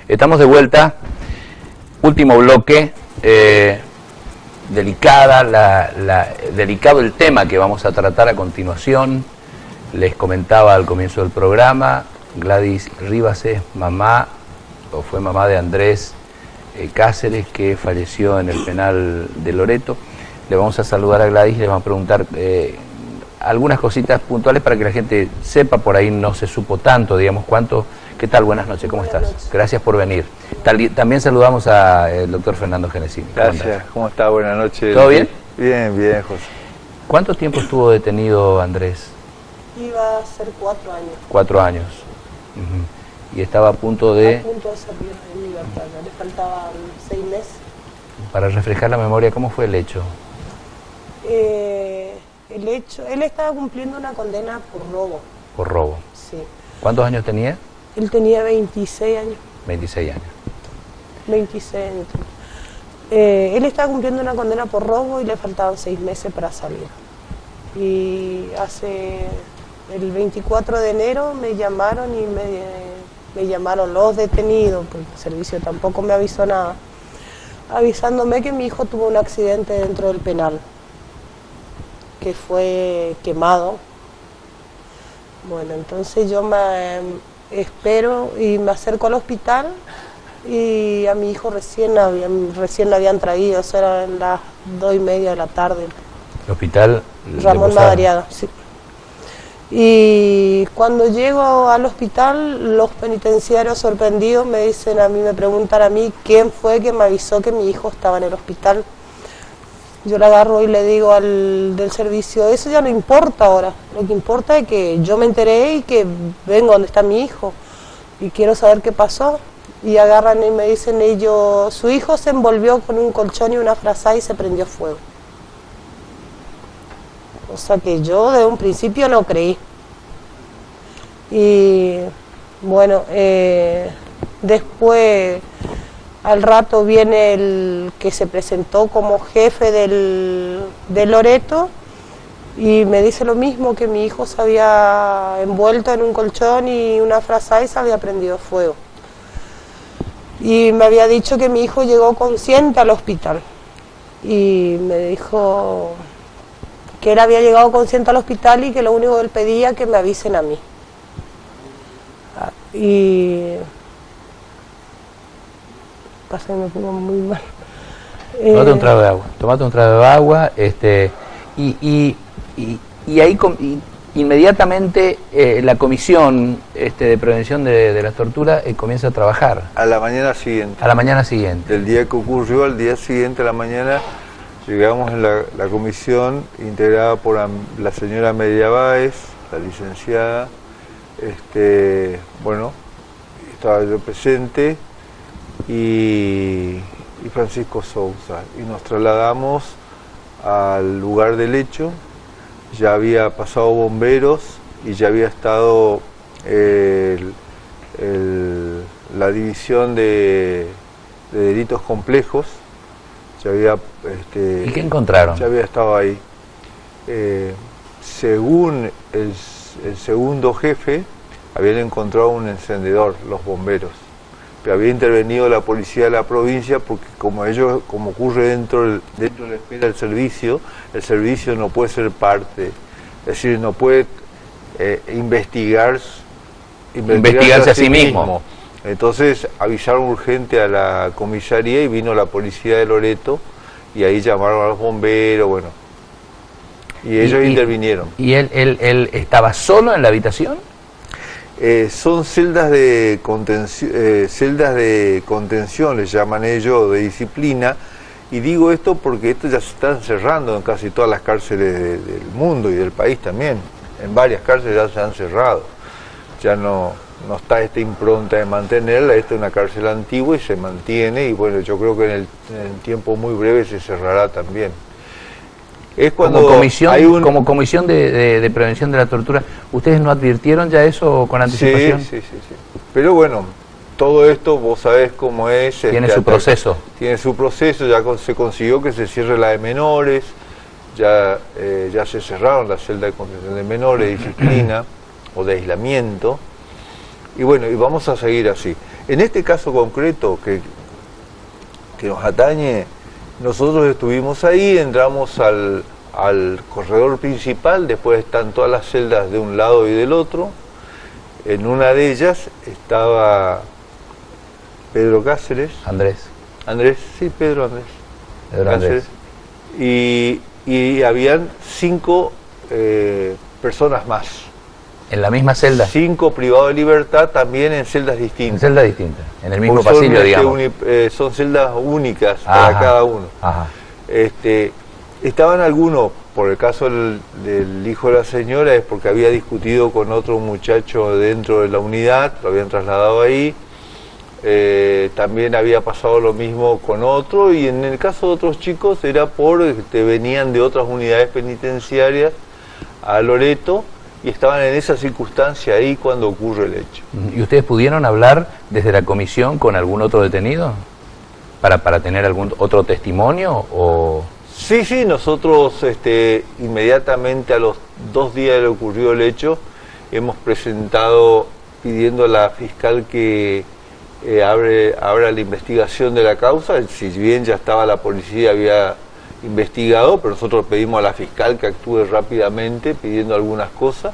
Estamos de vuelta, último bloque, delicado el tema que vamos a tratar a continuación. Les comentaba al comienzo del programa, Gladys Rivas es mamá, o fue mamá de Andrés Cáceres, que falleció en el penal de Loreto. Le vamos a saludar a Gladys y le vamos a preguntar algunas cositas puntuales para que la gente sepa, por ahí no se supo tanto, digamos, cuánto. ¿Qué tal? Buenas noches, ¿cómo estás? Gracias por venir. También saludamos al doctor Fernando Genesini. Gracias, ¿cómo está? Buenas noches. ¿Todo bien? Bien, bien, José. ¿Cuánto tiempo estuvo detenido Andrés? Iba a ser 4 años. 4 años. Y estaba a punto de... A punto de salir de libertad, ya le faltaban 6 meses. Para refrescar la memoria, ¿cómo fue el hecho? El hecho, él estaba cumpliendo una condena por robo. Por robo. Sí. ¿Cuántos años tenía? Él tenía 26 años. 26 años. 26 años. Él estaba cumpliendo una condena por robo y le faltaban 6 meses para salir. Y el 24 de enero me llamaron y me llamaron los detenidos, porque el servicio tampoco me avisó nada, avisándome que mi hijo tuvo un accidente dentro del penal, que fue quemado. Bueno, entonces yo me espero y me acerco al hospital y a mi hijo recién lo habían traído, eso era en las 2:30 de la tarde. ¿El hospital? Ramón Madariaga, sí. Y cuando llego al hospital, los penitenciarios sorprendidos me preguntan a mí quién fue que me avisó que mi hijo estaba en el hospital. Yo le agarro y le digo al del servicio, eso ya no importa ahora, lo que importa es que yo me enteré y que vengo donde está mi hijo y quiero saber qué pasó. Y agarran y me dicen ellos, su hijo se envolvió con un colchón y una frazada y se prendió fuego. O sea que yo de un principio no creí. Y bueno, después al rato viene el que se presentó como jefe de Loreto y me dice lo mismo, que mi hijo se había envuelto en un colchón y una frazada y se había prendido fuego. Y me había dicho que mi hijo llegó consciente al hospital y me dijo que él había llegado consciente al hospital y que lo único que él pedía que me avisen a mí. Y pasa que me pongo muy mal. Tómate un trago de agua. Tómate un trago de agua, y ahí inmediatamente la comisión de prevención de la tortura comienza a trabajar. A la mañana siguiente. A la mañana siguiente. El día que ocurrió, al día siguiente a la mañana, llegamos en la comisión integrada por la señora Media Báez, la licenciada, bueno, estaba yo presente y Francisco Sousa, y nos trasladamos al lugar del hecho. Ya había pasado bomberos y ya había estado la división de delitos complejos. Ya había, ¿Y qué encontraron? Ya había estado ahí. Según el segundo jefe, habían encontrado un encendedor, los bomberos. Pero había intervenido la policía de la provincia porque como ocurre dentro de la esfera del servicio, el servicio no puede ser parte, es decir, no puede investigarse a sí mismo. Entonces avisaron urgente a la comisaría y vino la policía de Loreto y ahí llamaron a los bomberos, bueno, y ellos intervinieron. ¿Y él estaba solo en la habitación? Son celdas de contención, les llaman ellos, de disciplina, y digo esto porque esto ya se está cerrando en casi todas las cárceles del mundo y del país también. En varias cárceles ya se han cerrado, ya no está esta impronta de mantenerla. Esta es una cárcel antigua y se mantiene, y bueno, yo creo que en el tiempo muy breve se cerrará también. Es cuando como comisión de prevención de la tortura, ¿ustedes no advirtieron ya eso con anticipación? Sí. Pero bueno, todo esto vos sabés cómo es. Tiene su proceso. Tiene su proceso, ya se consiguió que se cierre la de menores, ya se cerraron las celdas de contención de menores, de disciplina o de aislamiento, Y bueno, y vamos a seguir así. En este caso concreto que nos atañe, nosotros estuvimos ahí, entramos al corredor principal, después están todas las celdas de un lado y del otro. En una de ellas estaba Pedro Cáceres. Andrés. Sí, Pedro Andrés. Pedro Andrés. Y habían 5 personas más. ¿En la misma celda? 5 privados de libertad, también en celdas distintas. En celdas distintas, en el mismo Porque pasillo, digamos. Son celdas únicas Ajá. para cada uno. Ajá. Estaban algunos, por el caso del hijo de la señora, es porque había discutido con otro muchacho dentro de la unidad, lo habían trasladado ahí. También había pasado lo mismo con otro, y en el caso de otros chicos era porque venían de otras unidades penitenciarias a Loreto y estaban en esa circunstancia ahí cuando ocurre el hecho. ¿Y ustedes pudieron hablar desde la comisión con algún otro detenido? ¿Para tener algún otro testimonio? O... Sí, nosotros inmediatamente a los 2 días de lo ocurrido el hecho, hemos presentado pidiendo a la fiscal que abra la investigación de la causa. Si bien ya estaba la policía, había investigado, pero nosotros pedimos a la fiscal que actúe rápidamente pidiendo algunas cosas,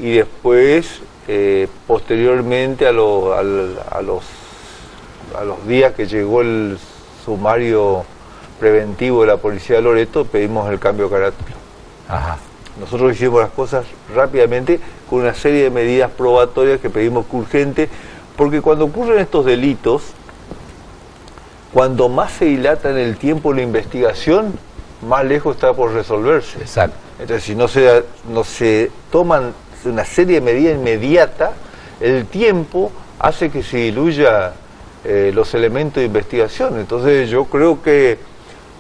y después posteriormente a los días que llegó el sumario preventivo de la policía de Loreto, pedimos el cambio de carátula. Ajá. Nosotros hicimos las cosas rápidamente con una serie de medidas probatorias que pedimos que urgente, porque cuando ocurren estos delitos, cuando más se dilata en el tiempo la investigación, más lejos está por resolverse. Exacto. Entonces, si no se toman una serie de medidas inmediatas, el tiempo hace que se diluya los elementos de investigación. Entonces, yo creo que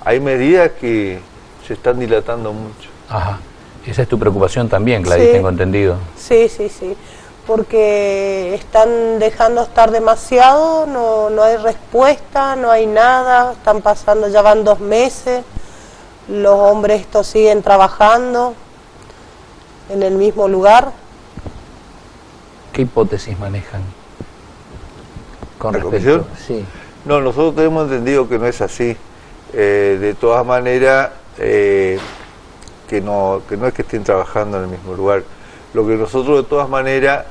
hay medidas que se están dilatando mucho. Ajá. Esa es tu preocupación también, Gladys, Sí. tengo entendido. Sí, porque están dejando estar demasiado, no hay respuesta, no hay nada, están pasando, ya van 2 meses, los hombres estos siguen trabajando en el mismo lugar. ¿Qué hipótesis manejan? Con ¿La respecto? comisión? Sí. No, nosotros tenemos entendido que no es así. De todas maneras, que no es que estén trabajando en el mismo lugar. Lo que nosotros de todas maneras,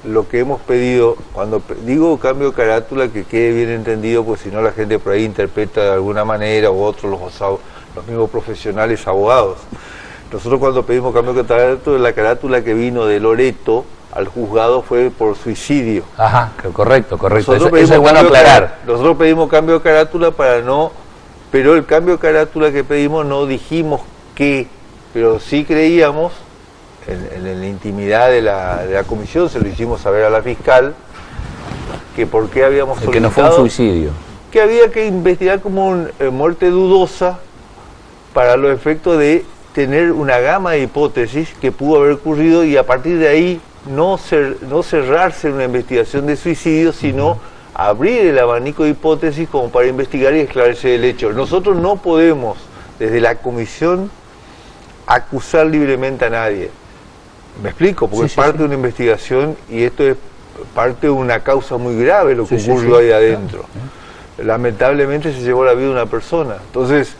lo que hemos pedido, cuando digo cambio de carátula, que quede bien entendido, pues si no la gente por ahí interpreta de alguna manera, o otros, los mismos profesionales abogados. Nosotros cuando pedimos cambio de carátula, la carátula que vino de Loreto al juzgado fue por suicidio. Ajá, correcto. Eso Pedimos es bueno aclarar. Nosotros pedimos cambio de carátula pero el cambio de carátula que pedimos no dijimos qué, pero sí creíamos, en la intimidad de la comisión, se lo hicimos saber a la fiscal, que por qué habíamos solicitado... Que no fue un suicidio. Que había que investigar como muerte dudosa para los efectos de tener una gama de hipótesis que pudo haber ocurrido, y a partir de ahí no cerrarse en una investigación de suicidio, sino abrir el abanico de hipótesis como para investigar y esclarecer el hecho. Nosotros no podemos, desde la comisión, acusar libremente a nadie. ¿Me explico? Porque es parte de una investigación, y esto es parte de una causa muy grave, lo que ocurrió ahí adentro. Claro. Lamentablemente se llevó la vida de una persona. Entonces,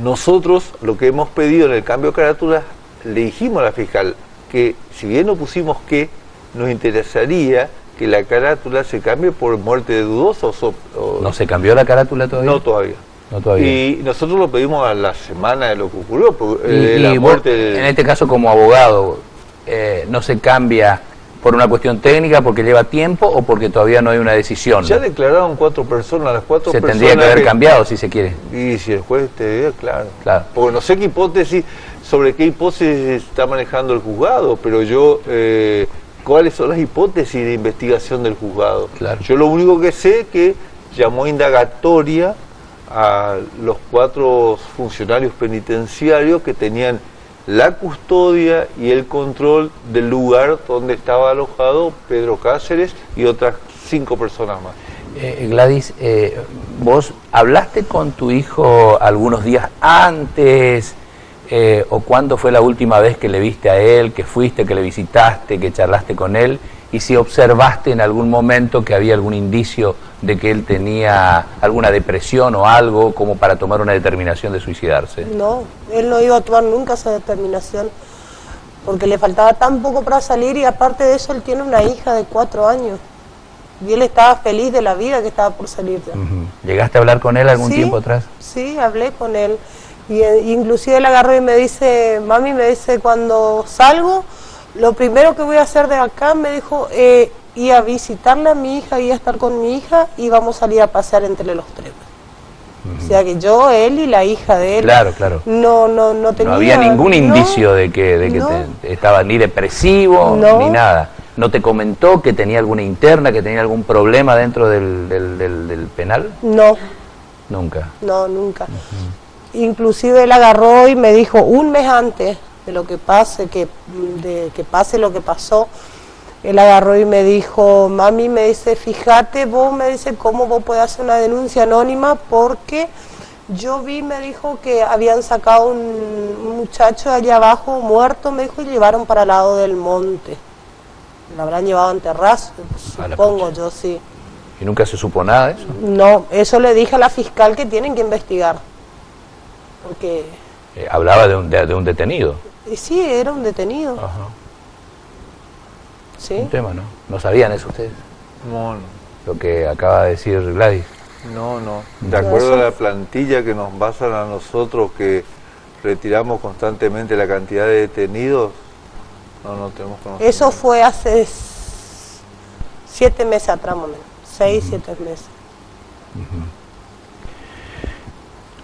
nosotros lo que hemos pedido en el cambio de carátula, le dijimos a la fiscal que, si bien no pusimos que, nos interesaría que la carátula se cambie por muerte de dudosos. ¿No se cambió la carátula todavía? No todavía. Y nosotros lo pedimos a la semana de lo que ocurrió, la muerte en este caso, como abogado, ¿no se cambia por una cuestión técnica, porque lleva tiempo, o porque todavía no hay una decisión? Ya declararon 4 personas, las 4 personas... Se tendría que haber cambiado, si se quiere. Y si el juez te diga, claro. Porque no sé sobre qué hipótesis está manejando el juzgado, pero yo... ¿cuáles son las hipótesis de investigación del juzgado? Claro. Yo lo único que sé es que llamó indagatoria a los 4 funcionarios penitenciarios que tenían la custodia y el control del lugar donde estaba alojado Pedro Cáceres y otras 5 personas más. Gladys, ¿vos hablaste con tu hijo algunos días antes? o cuándo fue la última vez que le viste a él, que fuiste, que le visitaste, que charlaste con él, y si observaste en algún momento que había algún indicio de que él tenía alguna depresión o algo como para tomar una determinación de suicidarse. No, él no iba a tomar nunca esa determinación, porque le faltaba tan poco para salir, y aparte de eso él tiene una hija de 4 años, y él estaba feliz de la vida que estaba por salir ya. ¿Llegaste a hablar con él algún tiempo atrás? Sí, hablé con él, y inclusive él agarró y me dice, mami, me dice, cuando salgo, lo primero que voy a hacer de acá, me dijo, ir a visitarle a mi hija, ir a estar con mi hija, y vamos a salir a pasear entre los 3. O sea que yo, él y la hija de él. Claro, claro. No tenía... No había ningún indicio de que estaba ni depresivo, ni nada. ¿No te comentó que tenía alguna interna, que tenía algún problema dentro del penal? No. Nunca. No, nunca. Inclusive él agarró y me dijo, un mes antes de lo que pase, que pase lo que pasó, él agarró y me dijo, mami, me dice, fíjate vos, me dice, cómo vos podés hacer una denuncia anónima, porque yo vi, me dijo, que habían sacado un muchacho allá abajo muerto, me dijo, y llevaron para el lado del monte. Lo habrán llevado a enterrar, supongo yo, sí. ¿Y nunca se supo nada de eso? No, eso le dije a la fiscal que tienen que investigar, porque... hablaba de un detenido. Sí, era un detenido. Ajá. Sí. Un tema, ¿no? ¿No sabían eso ustedes? No. Lo que acaba de decir Gladys. No. De acuerdo a la plantilla que nos basan a nosotros, que retiramos constantemente la cantidad de detenidos, no tenemos conocimiento. Eso fue hace 7 meses atrás, más o menos. 6, 7 meses.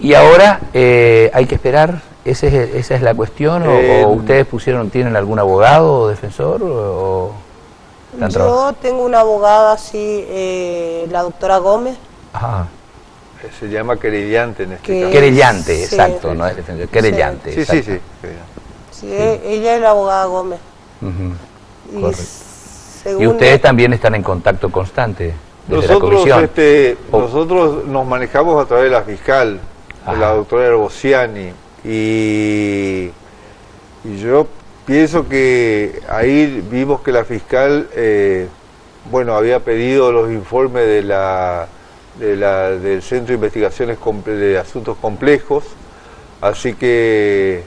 Y ahora hay que esperar. ¿Esa es la cuestión? ¿O ustedes tienen algún abogado o defensor? Yo tengo una abogada, sí, la doctora Gómez. Ajá. Se llama querellante en este caso. Querellante, sí, exacto, no es defensor. Querellante. Sí. Sí, ella es la abogada Gómez. Y ustedes también están en contacto constante desde la comisión. Nosotros nos manejamos a través de la fiscal, de la doctora Herbosiani. Y yo pienso que ahí vimos que la fiscal, había pedido los informes del Centro de Investigaciones de Asuntos Complejos, así que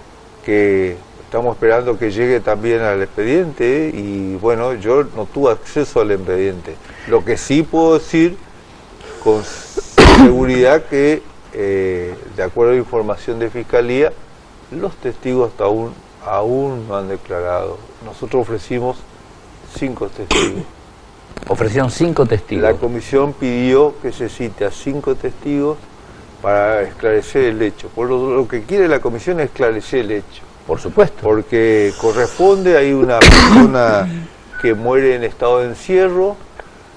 estamos esperando que llegue también al expediente, y bueno, yo no tuve acceso al expediente. Lo que sí puedo decir con seguridad que de acuerdo a la información de Fiscalía, los testigos hasta aún no han declarado. Nosotros ofrecimos 5 testigos. Ofrecieron 5 testigos. La comisión pidió que se cite a 5 testigos para esclarecer el hecho. Por lo que quiere la comisión es esclarecer el hecho. Por supuesto. Porque corresponde, hay una persona que muere en estado de encierro,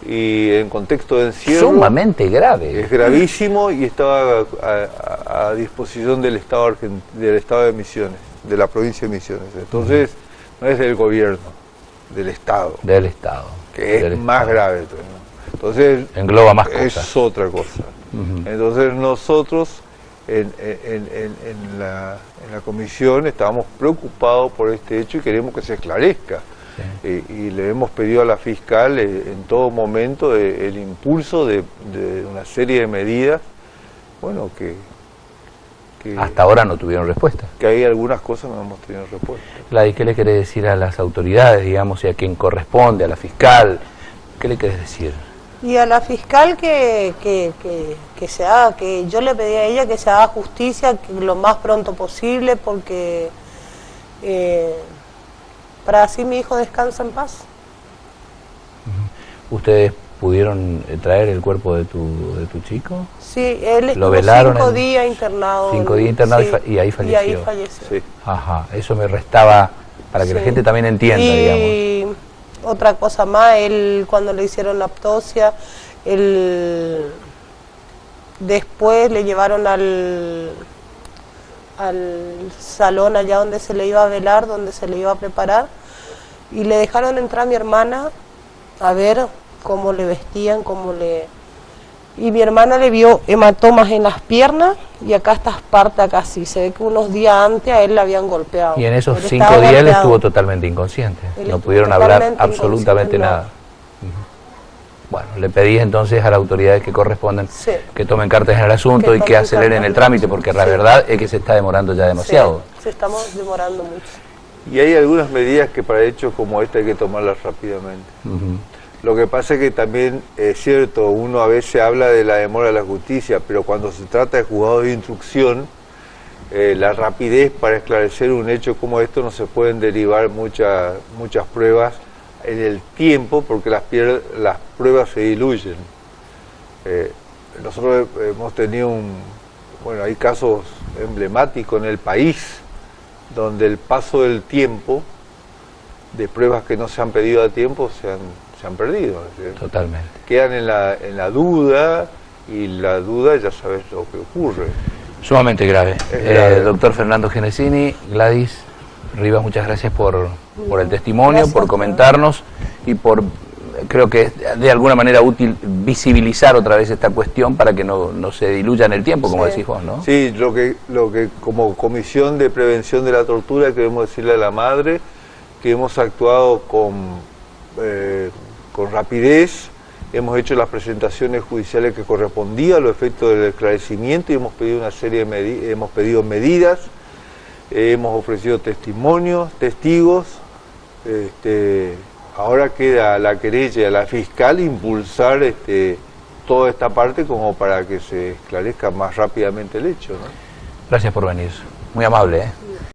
y en contexto de encierro sumamente grave, es gravísimo, y estaba a disposición del Estado de Misiones, de la provincia de Misiones. Entonces no es del gobierno, del Estado, que es más grave, ¿no? Entonces engloba más cosas, es otra cosa. Entonces nosotros en la comisión estábamos preocupados por este hecho y queremos que se esclarezca. Y le hemos pedido a la fiscal en todo momento el impulso de una serie de medidas, que hasta ahora no tuvieron respuesta. Que hay algunas cosas no hemos tenido respuesta. Gladys, ¿qué le querés decir a las autoridades, digamos, y a quien corresponde, a la fiscal? ¿Qué le querés decir? Y a la fiscal que se haga, que yo le pedí a ella que se haga justicia lo más pronto posible, porque para así mi hijo descansa en paz. ¿Ustedes pudieron traer el cuerpo de tu chico? Sí, él estuvo 5 días internado. 5 días internado, sí, y ahí falleció. Y ahí falleció. Sí. Ajá, eso me restaba para que la gente también entienda, digamos. Y otra cosa más, él cuando le hicieron la autopsia, después le llevaron al salón allá donde se le iba a velar, donde se le iba a preparar, y le dejaron entrar a mi hermana a ver cómo le vestían, Y mi hermana le vio hematomas en las piernas y acá estas partes acá sí. Se ve que unos días antes a él le habían golpeado. Y en esos Él 5 estaba días él golpeado. estuvo totalmente inconsciente. Él No estuvo pudieron hablar totalmente absolutamente inconsciente, nada. Bueno, le pedí entonces a las autoridades que corresponden Sí. que tomen cartas en el asunto Que y que tomen aceleren cartas el en trámite, el porque asunto, la sí. verdad es que se está demorando ya demasiado. Sí, se estamos demorando mucho. Y hay algunas medidas que para hechos como este hay que tomarlas rápidamente. Ujú. Lo que pasa es que también es cierto, uno a veces habla de la demora de la justicia, pero cuando se trata de juzgados de instrucción, la rapidez para esclarecer un hecho como esto no se pueden derivar muchas pruebas en el tiempo porque las pruebas se diluyen. Nosotros hemos tenido hay casos emblemáticos en el país donde el paso del tiempo de pruebas que no se han pedido a tiempo se han perdido. Totalmente. Quedan en la duda y la duda ya sabes lo que ocurre. Sumamente grave. Es grave. Doctor Fernando Genesini, Gladys Rivas, muchas gracias por el testimonio, Gracias, por comentarnos y por, creo que es de alguna manera útil visibilizar otra vez esta cuestión para que no se diluya en el tiempo, como Sí. decís vos, ¿no? Sí, lo que como Comisión de Prevención de la Tortura queremos decirle a la madre que hemos actuado con rapidez, hemos hecho las presentaciones judiciales que correspondían a los efectos del esclarecimiento y hemos pedido una serie de hemos pedido medidas, hemos ofrecido testimonios, testigos. Ahora queda a la querella y a la fiscal impulsar toda esta parte como para que se esclarezca más rápidamente el hecho, ¿no? Gracias por venir. Muy amable, ¿eh?